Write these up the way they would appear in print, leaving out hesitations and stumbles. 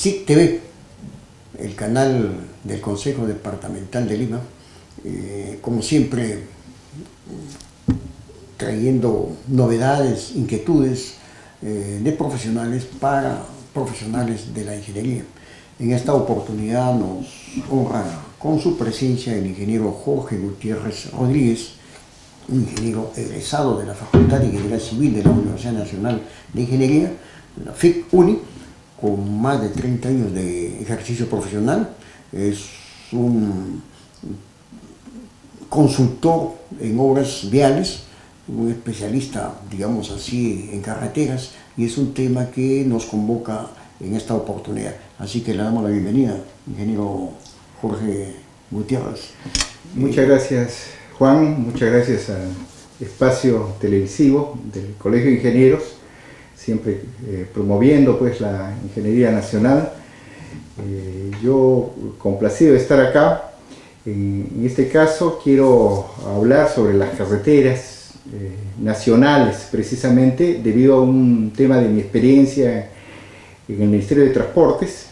SIC TV, el canal del Consejo Departamental de Lima, como siempre trayendo novedades, inquietudes de profesionales para profesionales de la ingeniería. En esta oportunidad nos honra con su presencia el ingeniero Jorge Gutiérrez Rodríguez, un ingeniero egresado de la Facultad de Ingeniería Civil de la Universidad Nacional de Ingeniería, la FIC-UNI, con más de 30 años de ejercicio profesional. Es un consultor en obras viales, un especialista, digamos así, en carreteras, y es un tema que nos convoca en esta oportunidad. Así que le damos la bienvenida, ingeniero Jorge Gutiérrez. Muchas gracias, Juan, muchas gracias al espacio televisivo del Colegio de Ingenieros, siempre promoviendo pues la ingeniería nacional. Yo complacido de estar acá. En este caso quiero hablar sobre las carreteras nacionales, precisamente debido a un tema de mi experiencia en el Ministerio de Transportes,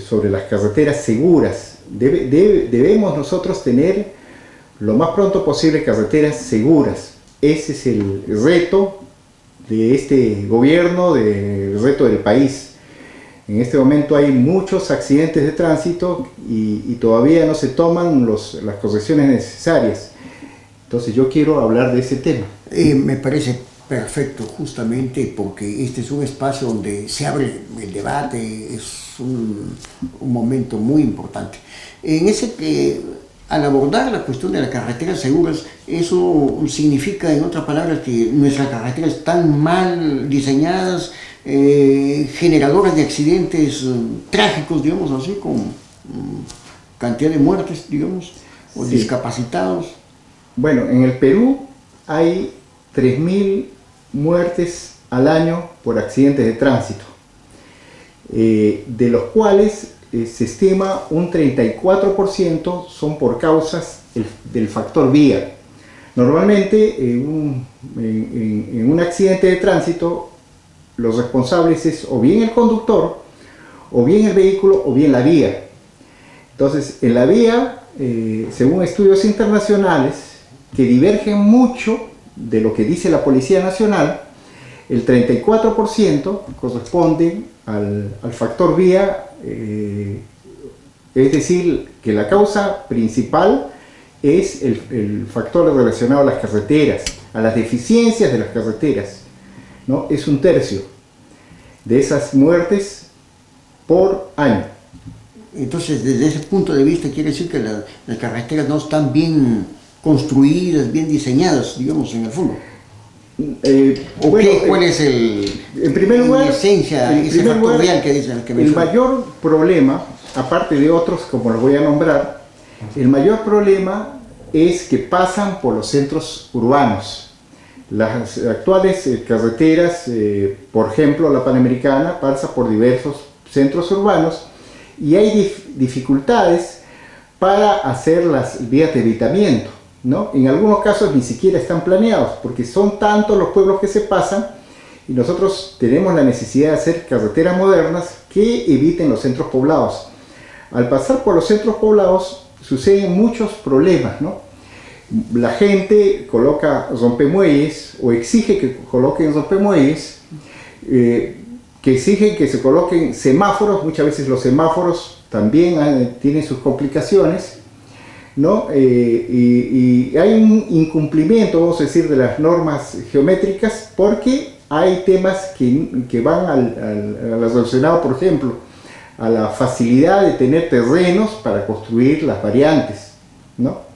sobre las carreteras seguras. Debemos nosotros tener lo más pronto posible carreteras seguras. Ese es el reto de este gobierno, el reto del país. En este momento hay muchos accidentes de tránsito y todavía no se toman las correcciones necesarias. Entonces yo quiero hablar de ese tema. Me parece perfecto, justamente porque este es un espacio donde se abre el debate, es un momento muy importante. Al abordar la cuestión de las carreteras seguras, eso significa, en otras palabras, que nuestras carreteras están mal diseñadas, generadoras de accidentes trágicos, digamos así, con cantidad de muertes, digamos, o sí, discapacitados. Bueno, en el Perú hay 3.000 muertes al año por accidentes de tránsito, de los cuales se estima un 34% son por causas del factor vía. Normalmente en un accidente de tránsito los responsables es o bien el conductor, o bien el vehículo, o bien la vía. Entonces en la vía, según estudios internacionales que divergen mucho de lo que dice la Policía Nacional, el 34% corresponde al factor vía, es decir, que la causa principal es el factor relacionado a las carreteras, a las deficiencias de las carreteras, ¿no? Es un tercio de esas muertes por año. Entonces, desde ese punto de vista, quiere decir que las carreteras no están bien construidas, bien diseñadas, digamos, en el fondo. ¿Cuál es en primer lugar, la esencia, ese factor real que dicen? El mayor problema, aparte de otros como los voy a nombrar, el mayor problema es que pasan por los centros urbanos. Las actuales carreteras, por ejemplo la Panamericana, pasa por diversos centros urbanos y hay dificultades para hacer las vías de evitamiento, ¿no? En algunos casos ni siquiera están planeados porque son tantos los pueblos que se pasan y nosotros tenemos la necesidad de hacer carreteras modernas que eviten los centros poblados. Al pasar por los centros poblados suceden muchos problemas, ¿no? La gente coloca rompemuelles o exige que coloquen rompemuelles, que exigen que se coloquen semáforos. Muchas veces los semáforos también tienen sus complicaciones, ¿no? Y hay un incumplimiento, vamos a decir, de las normas geométricas porque hay temas que van relacionado, por ejemplo, a la facilidad de tener terrenos para construir las variantes, ¿no?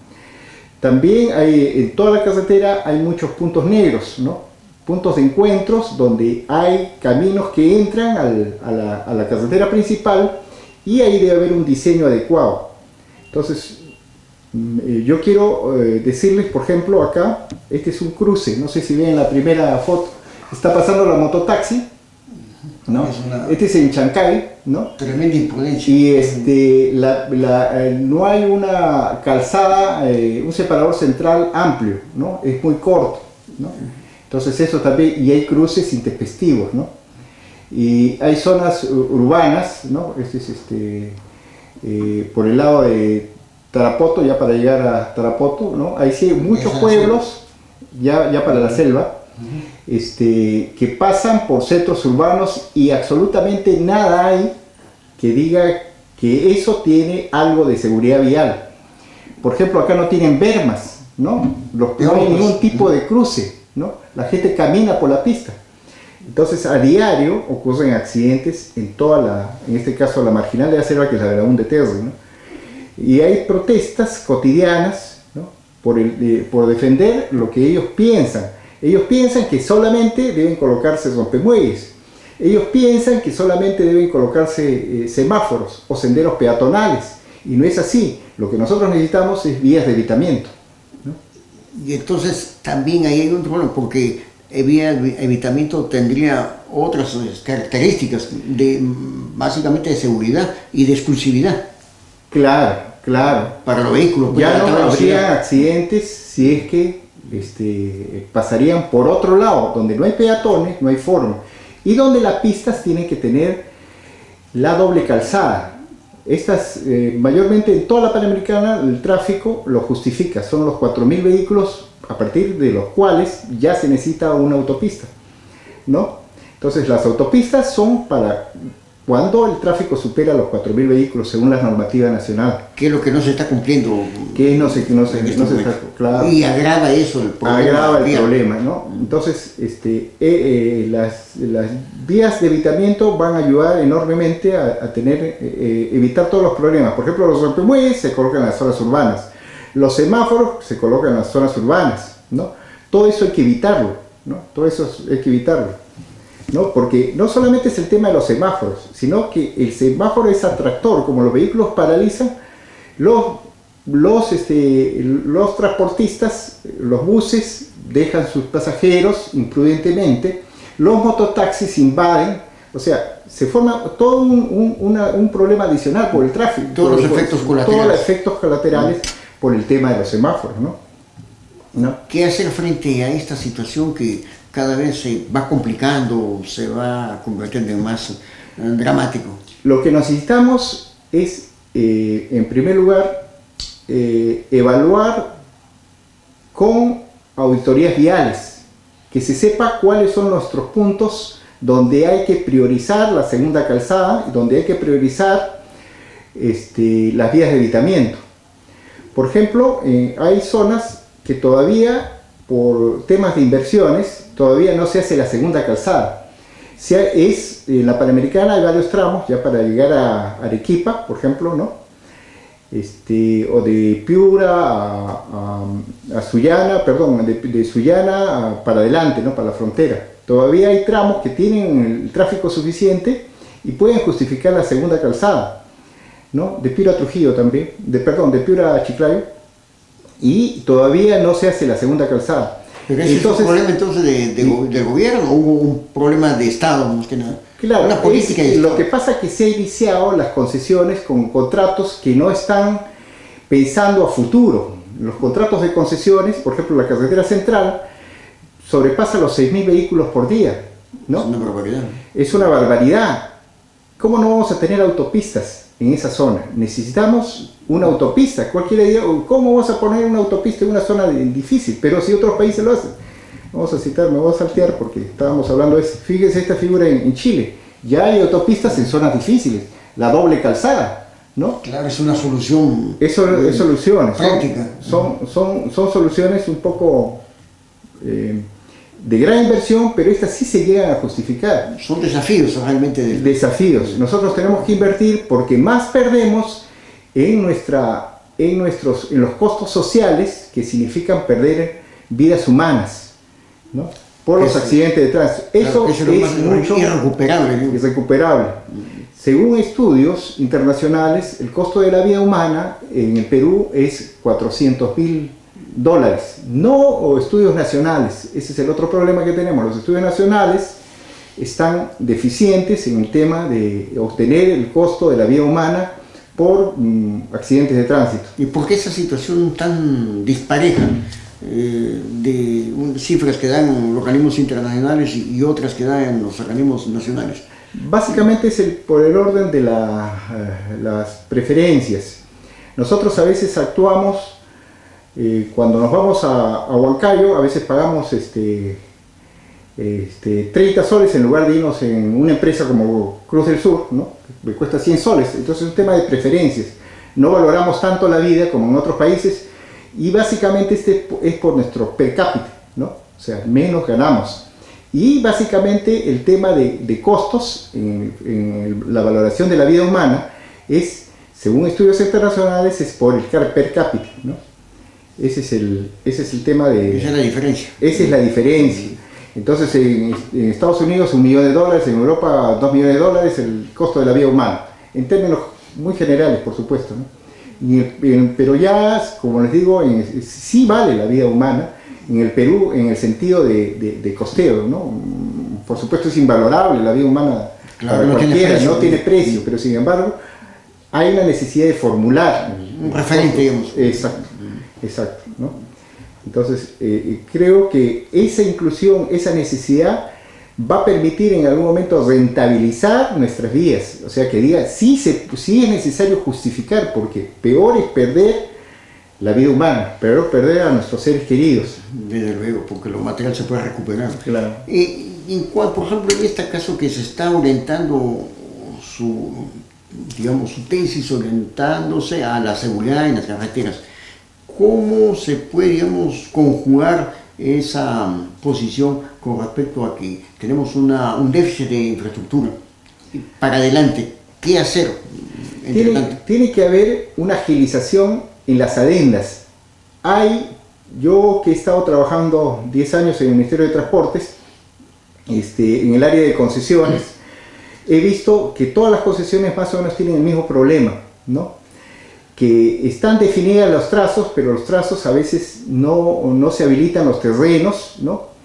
También en toda la carretera hay muchos puntos negros, ¿no? Puntos de encuentros donde hay caminos que entran a la carretera principal y ahí debe haber un diseño adecuado. Entonces, yo quiero decirles, por ejemplo, acá, este es un cruce, no sé si ven la primera foto, está pasando la mototaxi, ¿no? Este es en Chancay, ¿no? Tremenda imprudencia. Y no hay una calzada, un separador central amplio, ¿no? Es muy corto, ¿no? Entonces eso también, y hay cruces intempestivos, ¿no? Y hay zonas urbanas, ¿no? Este es por el lado de Tarapoto, ya para llegar a Tarapoto, ¿no? Ahí sí hay muchos pueblos, ya para la selva, que pasan por centros urbanos y absolutamente nada hay que diga que eso tiene algo de seguridad vial. Por ejemplo, acá no tienen bermas, ¿no? No hay ningún tipo de cruce, ¿no? La gente camina por la pista. Entonces, a diario ocurren accidentes en en este caso, la marginal de la selva, que es la de la de Terre, ¿no? Y hay protestas cotidianas, ¿no? Por defender lo que ellos piensan. Ellos piensan que solamente deben colocarse rompemuelles. Ellos piensan que solamente deben colocarse semáforos o senderos peatonales. Y no es así. Lo que nosotros necesitamos es vías de evitamiento, ¿no? Y entonces también ahí hay un problema, porque vía de evitamiento tendría otras características, básicamente de seguridad y de exclusividad. Claro, claro. Para los vehículos. Ya no habría accidentes si es que pasarían por otro lado, donde no hay peatones, no hay forma. Y donde las pistas tienen que tener la doble calzada. Estas, mayormente en toda la Panamericana, el tráfico lo justifica. Son los 4.000 vehículos a partir de los cuales ya se necesita una autopista, ¿no? Entonces las autopistas son para cuando el tráfico supera los 4.000 vehículos según la normativa nacional. ¿Qué es lo que no se está cumpliendo? Que no se está, claro. Y agrava eso el problema. Agrava el problema, ¿no? Entonces, las vías de evitamiento van a ayudar enormemente a evitar todos los problemas. Por ejemplo, los rompemuelles se colocan en las zonas urbanas. Los semáforos se colocan en las zonas urbanas, ¿no? Todo eso hay que evitarlo, ¿no? Todo eso hay que evitarlo, ¿no? Porque no solamente es el tema de los semáforos, sino que el semáforo es atractor. Como los vehículos paralizan, los transportistas, los buses dejan sus pasajeros imprudentemente, los mototaxis invaden, o sea, se forma todo un problema adicional por el tráfico. Todos los efectos colaterales. Todos los efectos colaterales por el tema de los semáforos, ¿no? ¿Qué hacer frente a esta situación que cada vez se va complicando, se va convirtiendo en más dramático? Lo que necesitamos es, en primer lugar, evaluar con auditorías viales, que se sepa cuáles son nuestros puntos donde hay que priorizar la segunda calzada, donde hay que priorizar las vías de evitamiento. Por ejemplo, hay zonas que todavía, por temas de inversiones, todavía no se hace la segunda calzada. En la Panamericana hay varios tramos, ya para llegar a Arequipa, por ejemplo, ¿no? O de Piura a Sullana, perdón, de Sullana para adelante, ¿no? Para la frontera. Todavía hay tramos que tienen el tráfico suficiente y pueden justificar la segunda calzada, ¿no? De Piura a Trujillo también, de Piura a Chiclayo, y todavía no se hace la segunda calzada. ¿Pero ese es un problema entonces del gobierno o hubo un problema de Estado más que nada? Claro, una política de Estado. Lo que pasa es que se han iniciado las concesiones con contratos que no están pensando a futuro. Los contratos de concesiones, por ejemplo, la carretera central sobrepasa los 6.000 vehículos por día, ¿no? Es una barbaridad. Es una barbaridad. ¿Cómo no vamos a tener autopistas en esa zona? Necesitamos una autopista. Cualquiera diría, ¿cómo vas a poner una autopista en una zona difícil? Pero si otros países lo hacen. Me voy a saltear porque estábamos hablando de eso. Fíjese esta figura en Chile. Ya hay autopistas en zonas difíciles. La doble calzada, ¿no? Claro, es una solución. Es soluciones. Práctica. Son soluciones un poco de gran inversión, pero estas sí se llegan a justificar. Son desafíos realmente. Desafíos. Nosotros tenemos que invertir porque más perdemos en los costos sociales que significan perder vidas humanas, ¿no? Por los accidentes de tránsito. Eso es mucho irrecuperable. Según estudios internacionales, el costo de la vida humana en el Perú es $400.000. No estudios nacionales. Ese es el otro problema que tenemos. Los estudios nacionales están deficientes en el tema de obtener el costo de la vida humana por accidentes de tránsito. ¿Y por qué esa situación tan dispareja de cifras que dan los organismos internacionales y otras que dan los organismos nacionales? Básicamente es por el orden de las preferencias. Nosotros a veces actuamos, cuando nos vamos a Huancayo, a veces pagamos 30 soles en lugar de irnos en una empresa como Cruz del Sur, ¿no? Que cuesta 100 soles. Entonces es un tema de preferencias. No valoramos tanto la vida como en otros países y básicamente es por nuestro per cápita, ¿no? O sea, menos ganamos. Y básicamente el tema de costos en la valoración de la vida humana es, según estudios internacionales, es por el per cápita, ¿no? Ese es el tema de... Esa es la diferencia. Esa es la diferencia. Entonces en Estados Unidos $1 millón, en Europa $2 millones el costo de la vida humana, en términos muy generales, por supuesto, ¿no? Pero ya, como les digo, sí vale la vida humana. En el Perú, en el sentido de costeo, ¿no? Por supuesto es invalorable la vida humana, claro, para cualquiera, no tiene precio, precio, pero sin embargo hay una necesidad de formular un referente, digamos. Exacto, ¿no? Entonces creo que esa inclusión, esa necesidad va a permitir en algún momento rentabilizar nuestras vidas, o sea que diga, sí es necesario justificar, porque peor es perder la vida humana, pero perder a nuestros seres queridos. Desde luego, porque lo material se puede recuperar. Claro. Por ejemplo, en este caso que se está orientando su tesis orientándose a la seguridad en las carreteras, ¿cómo se puede, digamos, conjugar esa posición con respecto a que tenemos un déficit de infraestructura? Para adelante, ¿qué hacer? Tiene que haber una agilización en las adendas. Yo que he estado trabajando 10 años en el Ministerio de Transportes, en el área de concesiones, he visto que todas las concesiones más o menos tienen el mismo problema, ¿no? Que están definidas los trazos, pero los trazos a veces no se habilitan los terrenos, ¿no?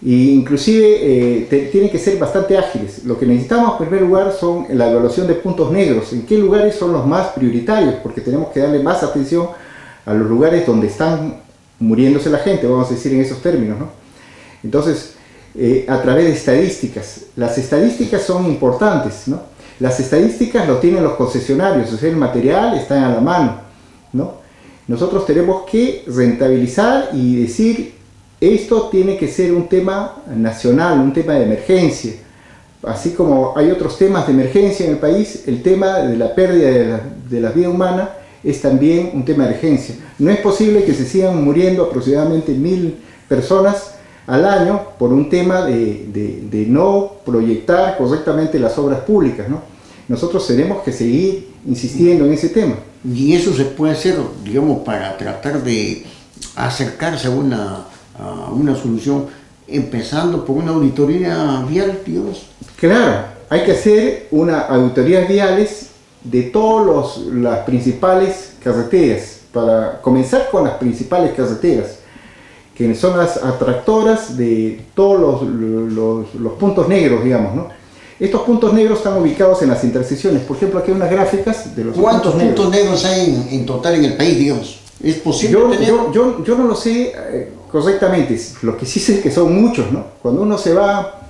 Y inclusive tienen que ser bastante ágiles. Lo que necesitamos en primer lugar son la evaluación de puntos negros, en qué lugares son los más prioritarios, porque tenemos que darle más atención a los lugares donde están muriéndose la gente, vamos a decir en esos términos, ¿no? Entonces, a través de estadísticas, las estadísticas son importantes, ¿no? Las estadísticas lo tienen los concesionarios, o sea, el material está a la mano, ¿no? Nosotros tenemos que rentabilizar y decir, esto tiene que ser un tema nacional, un tema de emergencia. Así como hay otros temas de emergencia en el país, el tema de la pérdida de la vida humana es también un tema de urgencia. No es posible que se sigan muriendo aproximadamente 1000 personas al año por un tema de no proyectar correctamente las obras públicas, ¿no? Nosotros tenemos que seguir insistiendo en ese tema. Y eso se puede hacer, digamos, para tratar de acercarse a una solución, empezando por una auditoría vial, digamos. Claro, hay que hacer una auditoría viales de todas las principales carreteras, para comenzar con las principales carreteras, que son las atractoras de todos los puntos negros, digamos, ¿no? Estos puntos negros están ubicados en las intersecciones. Por ejemplo, aquí hay unas gráficas de los ¿Cuántos puntos negros hay en total en el país, digamos? ¿Es posible tener? Yo no lo sé correctamente, lo que sí sé es que son muchos, ¿no? Cuando uno se va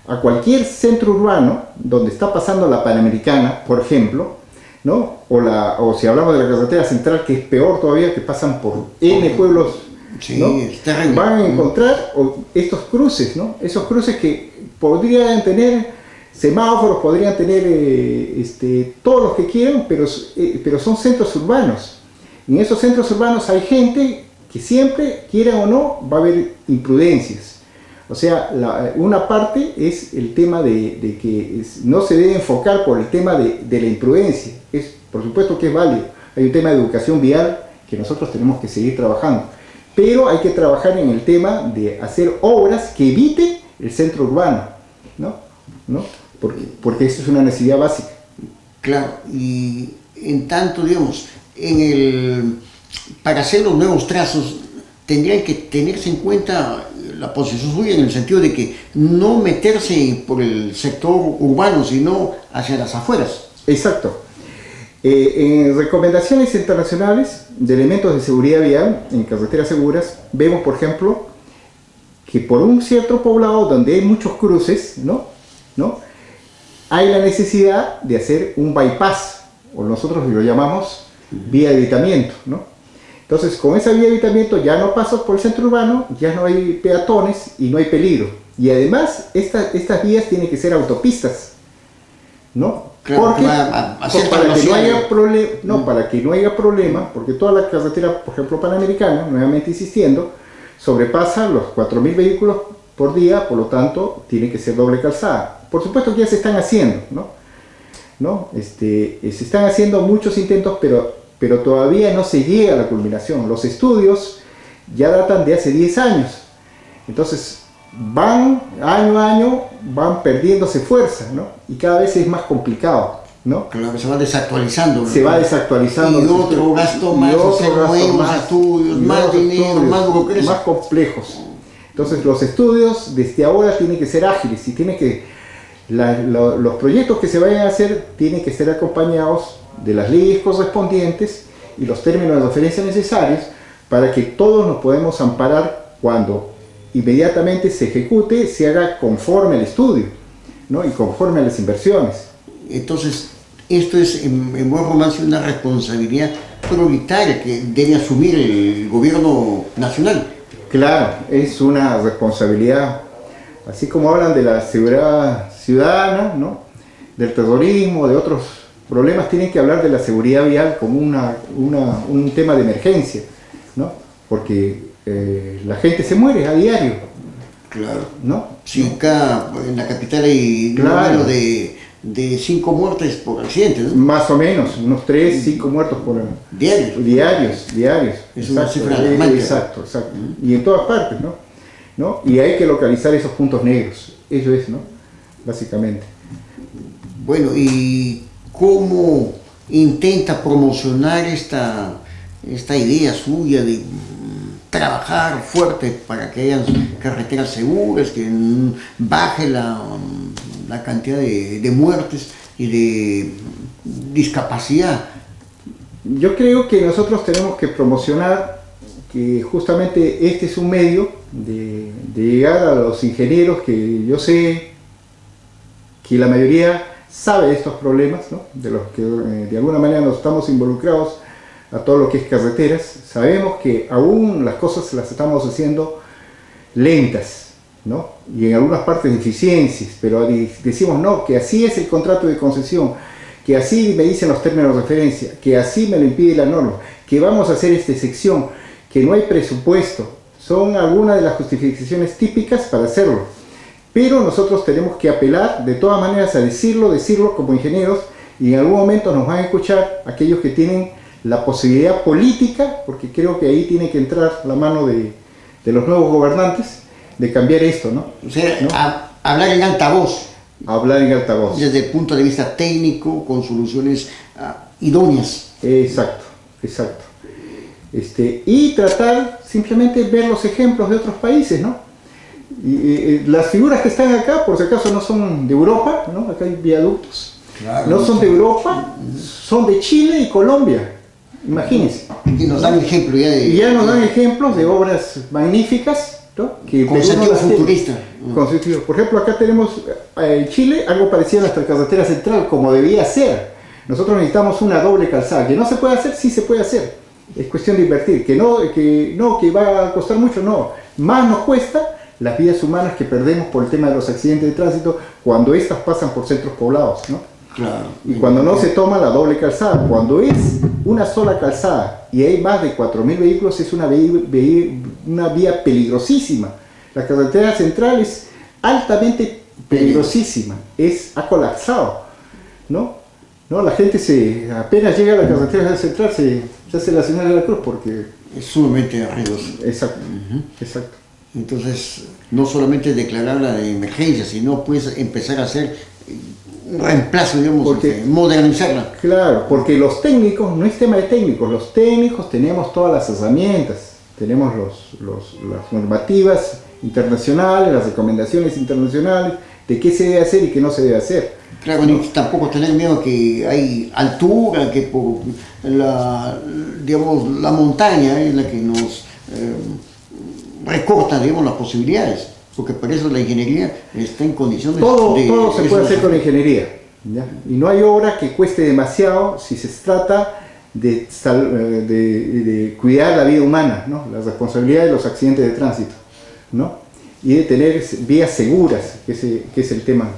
a cualquier centro urbano donde está pasando la Panamericana, por ejemplo, ¿no? O si hablamos de la carretera central, que es peor todavía, que pasan por N pueblos, sí, ¿no? Van a encontrar estos cruces, ¿no? Esos cruces que podrían tener semáforos, podrían tener todos los que quieran, pero son centros urbanos. En esos centros urbanos hay gente que siempre, quiera o no, va a haber imprudencias. O sea, una parte es el tema de que no se debe enfocar por el tema de la imprudencia. Por supuesto que es válido. Hay un tema de educación vial que nosotros tenemos que seguir trabajando. Pero hay que trabajar en el tema de hacer obras que eviten el centro urbano, ¿no? Porque eso es una necesidad básica. Claro, y en tanto, digamos, para hacer los nuevos trazos, tendrían que tenerse en cuenta la posición suya en el sentido de que no meterse por el sector urbano, sino hacia las afueras. Exacto. En recomendaciones internacionales de elementos de seguridad vial en carreteras seguras, vemos, por ejemplo, que por un cierto poblado donde hay muchos cruces, hay la necesidad de hacer un bypass, o nosotros lo llamamos vía de evitamiento, ¿no? Entonces, con esa vía de evitamiento ya no pasas por el centro urbano, ya no hay peatones y no hay peligro. Y además, estas vías tienen que ser autopistas, ¿no? Claro, Porque, para que no haya para que no haya problema, porque toda la carretera, por ejemplo, panamericana, nuevamente insistiendo, sobrepasa los 4.000 vehículos por día, por lo tanto, tiene que ser doble calzada. Por supuesto que ya se están haciendo, ¿no? Se están haciendo muchos intentos, pero todavía no se llega a la culminación. Los estudios ya datan de hace 10 años. Entonces, van año a año, van perdiéndose fuerza, ¿no? Y cada vez es más complicado, ¿no? Claro, se va desactualizando, ¿no? Se va desactualizando. Y otro gasto más, nuevos estudios, más dinero, más burocracia. Más complejos. Entonces, los estudios desde ahora tienen que ser ágiles y tienen que los proyectos que se vayan a hacer tienen que ser acompañados de las leyes correspondientes y los términos de referencia necesarios para que todos nos podamos amparar cuando inmediatamente se ejecute, se haga conforme al estudio, ¿no? Y conforme a las inversiones. Entonces, esto es en buen romance una responsabilidad prioritaria que debe asumir el gobierno nacional. Claro, es una responsabilidad, así como hablan de la seguridad ciudadana, ¿no? Del terrorismo, de otros problemas, tienen que hablar de la seguridad vial como un tema de emergencia, ¿no? Porque la gente se muere a diario. Claro. ¿No? Sí, acá en la capital hay un número de 5 muertes por accidentes, ¿no? Más o menos, unos 3, 5 muertos por diarios. Es una cifra alarmante. Exacto. Y en todas partes, ¿no? Y hay que localizar esos puntos negros. Eso es, ¿no? Básicamente. Bueno, ¿y cómo intenta promocionar esta idea suya de trabajar fuerte para que haya carreteras seguras, que baje la cantidad de muertes y de discapacidad? Yo creo que nosotros tenemos que promocionar que justamente este es un medio de llegar a los ingenieros que yo sé que la mayoría sabe de estos problemas, ¿no? De los que de alguna manera nos estamos involucrados a todo lo que es carreteras. Sabemos que aún las cosas las estamos haciendo lentas, ¿no? Y en algunas partes deficiencias, pero decimos no, que así es el contrato de concesión, que así me dicen los términos de referencia, que así me lo impide la norma, que vamos a hacer esta sección, que no hay presupuesto. Son algunas de las justificaciones típicas para hacerlo. Pero nosotros tenemos que apelar de todas maneras a decirlo como ingenieros, y en algún momento nos van a escuchar aquellos que tienen la posibilidad política, porque creo que ahí tiene que entrar la mano de los nuevos gobernantes, de cambiar esto, ¿no? O sea, ¿no? Hablar en altavoz. Hablar en altavoz. Desde el punto de vista técnico, con soluciones idóneas. Exacto. Y tratar simplemente de ver los ejemplos de otros países, ¿no? Y las figuras que están acá, por si acaso, no son de Europa, ¿no? Acá hay viaductos. Claro, no son de Europa, son de Chile y Colombia. Imagínense. Y nos dan ejemplo ya de... Y ya nos dan ejemplos de obras magníficas, ¿no? Que con sentido futurista. Por ejemplo, acá tenemos en Chile algo parecido a nuestra carretera central, como debía ser. Nosotros necesitamos una doble calzada. ¿Que no se puede hacer? Sí se puede hacer. Es cuestión de invertir. Que va a costar mucho, no. Más nos cuesta las vidas humanas que perdemos por el tema de los accidentes de tránsito cuando estas pasan por centros poblados, ¿no? Claro. Y cuando no se toma la doble calzada, cuando es una sola calzada y hay más de 4.000 vehículos, es una vía peligrosísima. La carretera central es altamente peligrosísima, ha colapsado, ¿no? La gente apenas llega a la carretera central se hace la señal de la cruz porque es sumamente arriesgoso. Exacto. Entonces, no solamente declararla de emergencia, sino pues empezar a hacer un reemplazo, digamos, modernizarla. Claro, porque los técnicos, no es tema de técnicos, los técnicos tenemos todas las herramientas, tenemos las normativas internacionales, las recomendaciones internacionales de qué se debe hacer y qué no se debe hacer. Claro, ni tampoco tener miedo que hay altura, que por la montaña es la que nos recorta, digamos, las posibilidades, porque para eso la ingeniería está en condiciones todo se puede hacer con la ingeniería. ¿ya? Y no hay obra que cueste demasiado si se trata de cuidar la vida humana, ¿no? La responsabilidad de los accidentes de tránsito, ¿no? Y de tener vías seguras, que es el tema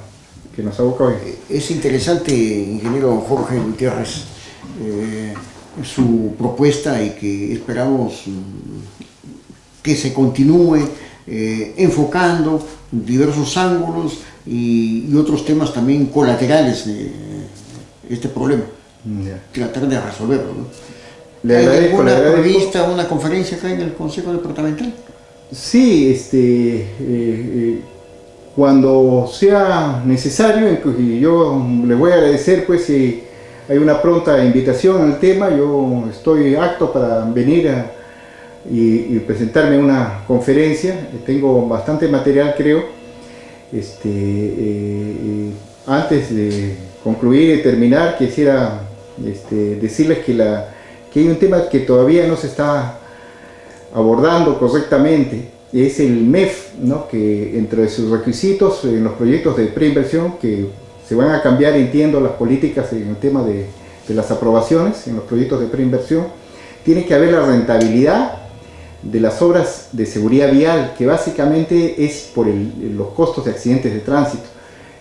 que nos aboca hoy. Es interesante, ingeniero Jorge Gutiérrez, su propuesta y que esperamos que se continúe enfocando diversos ángulos y otros temas también colaterales de este problema. Tratar de resolverlo, ¿no? ¿Hay alguna prevista una conferencia acá en el Consejo Departamental? Sí, cuando sea necesario, y yo les voy a agradecer pues si hay una pronta invitación al tema, yo estoy apto para venir y presentarme en una conferencia. Tengo bastante material, creo. Antes de concluir y terminar, quisiera decirles que hay un tema que todavía no se está abordando correctamente, es el MEF, ¿no? Que entre sus requisitos en los proyectos de preinversión, que se van a cambiar, entiendo, las políticas en el tema de las aprobaciones en los proyectos de preinversión, tiene que haber la rentabilidad de las obras de seguridad vial, que básicamente es por los costos de accidentes de tránsito.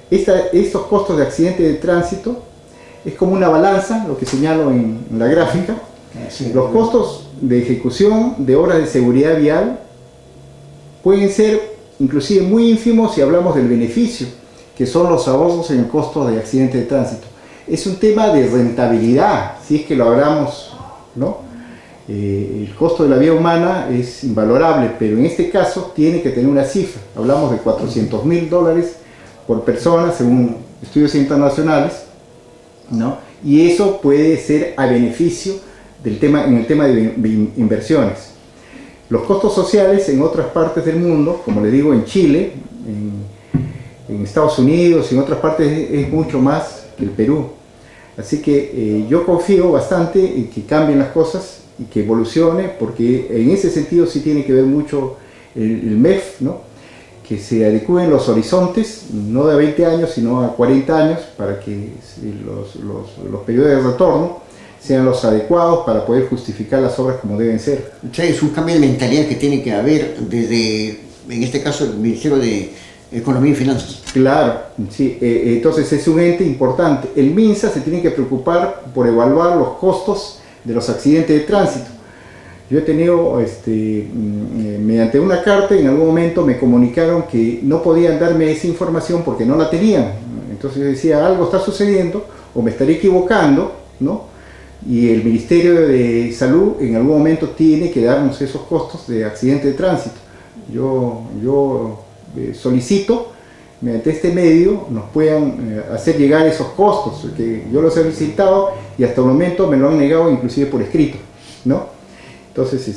Estos costos de accidentes de tránsito es como una balanza, lo que señalo en la gráfica. Sí. Los costos de ejecución de obras de seguridad vial pueden ser inclusive muy ínfimos si hablamos del beneficio, que son los ahorros en el costo de accidentes de tránsito. Es un tema de rentabilidad, si es que lo hablamos, ¿no? El costo de la vida humana es invalorable, pero en este caso tiene que tener una cifra. Hablamos de $400.000 por persona, según estudios internacionales, ¿no? Y eso puede ser a beneficio en el tema de inversiones. Los costos sociales en otras partes del mundo, como les digo, en Chile, en Estados Unidos y en otras partes es mucho más que el Perú. Así que yo confío bastante en que cambien las cosas y que evolucione, porque en ese sentido sí tiene que ver mucho el MEF, ¿no? Que se adecúen los horizontes, no de 20 años, sino a 40 años, para que los periodos de retorno sean los adecuados para poder justificar las obras como deben ser. O sea, es un cambio de mentalidad que tiene que haber desde, en este caso, el Ministerio de Economía y Finanzas. Claro, sí, entonces es un ente importante. El MINSA se tiene que preocupar por evaluar los costos de los accidentes de tránsito. Yo he tenido, mediante una carta, en algún momento me comunicaron que no podían darme esa información porque no la tenían. Entonces yo decía, algo está sucediendo o me estaré equivocando, ¿no? Y el Ministerio de Salud en algún momento tiene que darnos esos costos de accidente de tránsito. Yo solicito, mediante este medio, nos puedan hacer llegar esos costos, que yo los he solicitado y hasta el momento me lo han negado inclusive por escrito, ¿no? Entonces,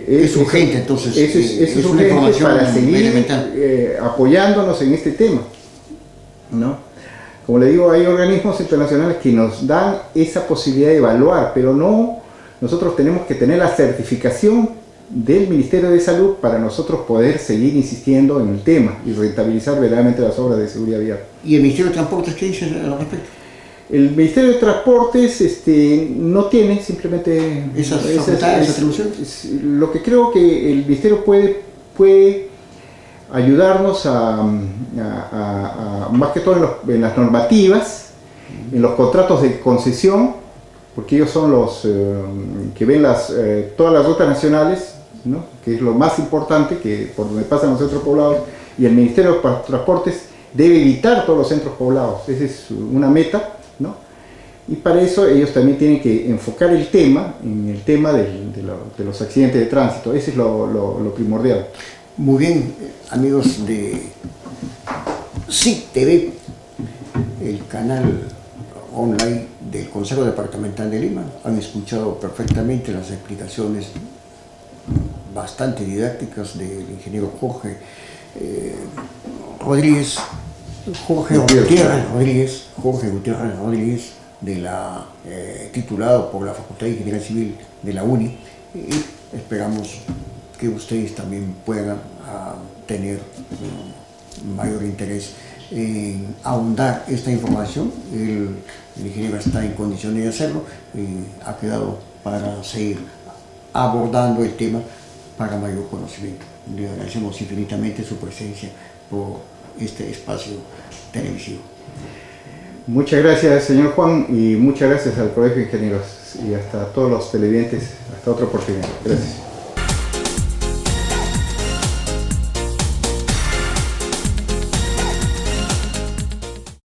es urgente, entonces. Eso es urgente para seguir apoyándonos en este tema, ¿no? Como le digo, hay organismos internacionales que nos dan esa posibilidad de evaluar, pero no, nosotros tenemos que tener la certificación del Ministerio de Salud para nosotros poder seguir insistiendo en el tema y rentabilizar verdaderamente las obras de seguridad vial. ¿Y el Ministerio de Transportes qué dice al respecto? El Ministerio de Transportes no tiene simplemente esa atribución. Lo que creo que el Ministerio puede ayudarnos más que todo en las normativas, en los contratos de concesión, porque ellos son los que ven todas las rutas nacionales, ¿no? Que es lo más importante, que por donde pasan los centros poblados, y el Ministerio de Transportes debe evitar todos los centros poblados. Esa es una meta, ¿no? Y para eso ellos también tienen que enfocar el tema en el tema de los accidentes de tránsito. Ese es lo primordial. Muy bien, amigos de SIC TV, el canal online del Consejo Departamental de Lima. Han escuchado perfectamente las explicaciones bastante didácticas del ingeniero Jorge Gutiérrez Rodríguez, titulado por la Facultad de Ingeniería Civil de la UNI, y esperamos que ustedes también puedan tener mayor interés en ahondar esta información. El ingeniero está en condiciones de hacerlo y ha quedado para seguir abordando el tema para mayor conocimiento. Le agradecemos infinitamente su presencia por este espacio televisivo. Muchas gracias, señor Juan, y muchas gracias al Colegio de Ingenieros y hasta todos los televidentes. Hasta otra oportunidad. Gracias.